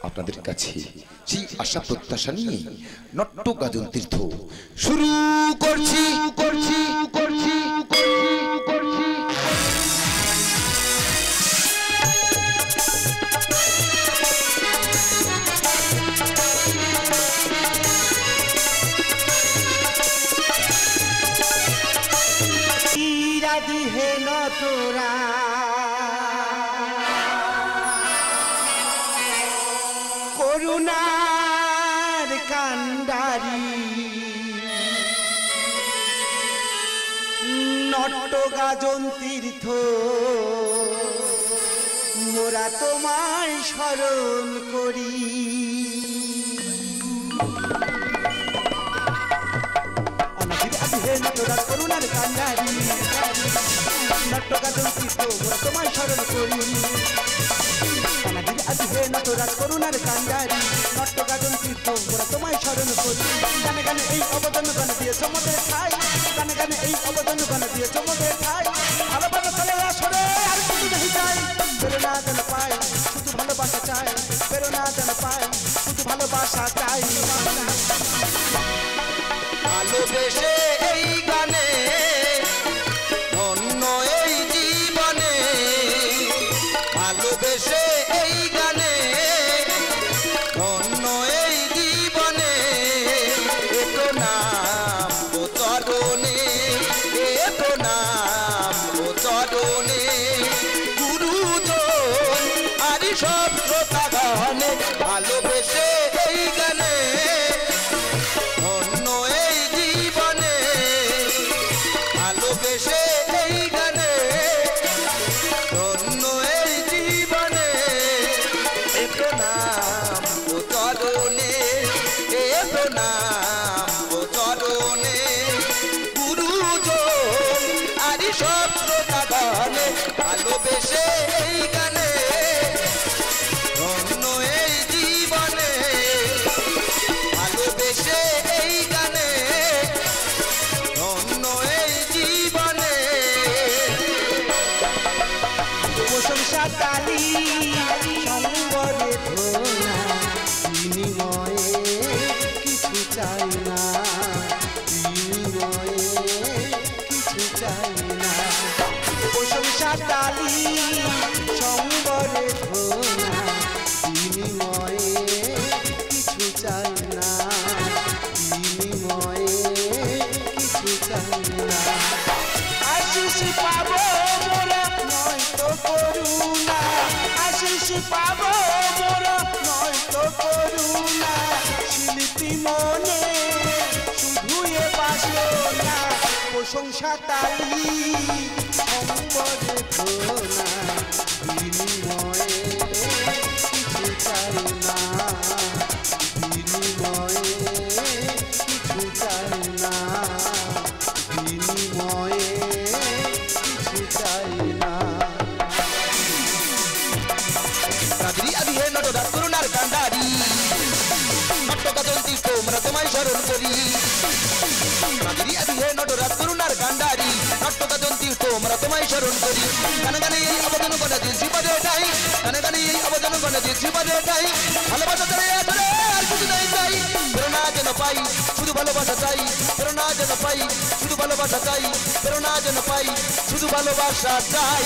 আপনাদের কাছে সেই আশা প্রত্যাশা নিয়ে নট্য গাজন তীর্থ শুরু করছি। করুণার কান্ডারি নট্য গাজন তীর্থ মোরা তোমায় স্মরণ করি। অনাদির আদি হে নটরাজ করুণার কান্ডারি নট্য গাজন তীর্থ মোরা তোমায় স্মরণ করি। অনাদির আদি হে নটরাজ করুণার কান্ডারি নট্য গাজন তীর্থ মোরা তোমায় স্মরণ করি। গানে গানে এই অবদান গান দিয়ে চমদের ঠাই, গানে গানে এই অবদান গান দিয়ে চমদের ঠাই। ভালোবাসা চলে আসরে আর কিছু নেই চাই, বেরো না যেন পাই শুধু ভালোবাসা চাই, বেরো না যেন পাই শুধু ভালোবাসা চাই। ভালোবেসে এই গানে ধন্য এই জীবনে, ভালোবেসে এই গানে ধন্য এই জীবনে। এতো নাম ও চরণে, এতো নাম ও চরণে গুরুজন আর সব শ্রোতা গানে। ভালোবেসে এই গানে ধন্য এই জীবনে, ভালোবেসে এই গানে ধন্য এই জীবনে। এতো নাম ও চরণে, এতো নাম ও চরণে গুরুজন আর সব শ্রোতা গানে। ভালোবেসে এই গানে ধন্য এই জীবনে, ভালোবেসে এই গানে সঙ্গরে ধোনা বিনিময়ে কিছু চাই না, বিনিময়ে কিছু চাই না। প্রশংসা তালি সঙ্গরে ধোনা বিনিময়ে কিছু চাই না, বিনিময়ে কিছু চাই না। আশিস পাবো মোরা নয়তো করুণা, আশিস পাবো মোরা নয়তো করুণা। শিল্পী মনে শুধু এ বাসনা, প্রশংসা তালি সম্বরে ধোনা বিনিময়ে কিছু চাই না, বিনিময়ে কিছু চাই না, বিনিময়ে কিছু চাই না। রাত্রি আদি হে নটরাজ করুণার কান্ডারি, নটকাদল তীর্থ আমরা তোমায় স্মরণ করি। রাত্রি আদি হে নটরাজ করুণার কান্ডারি, নটকাদল তীর্থ আমরা তোমায় স্মরণ করি। গানে গানে এই আবেদন করে দিয়েছি পদে এটাই, গানে গানে এই আবেদন করে দিয়েছি পদে এটাই। ভালোবাসা ধরে ধরে আর কিছু নাই চাই, প্রেরণা যেন পাই শুধু ভালোবাসা চাই, প্রেরণা যেন পাই শুধু ভালোবাসা চাই, প্রেরণা যেন পাই শুধু ভালোবাসা চাই।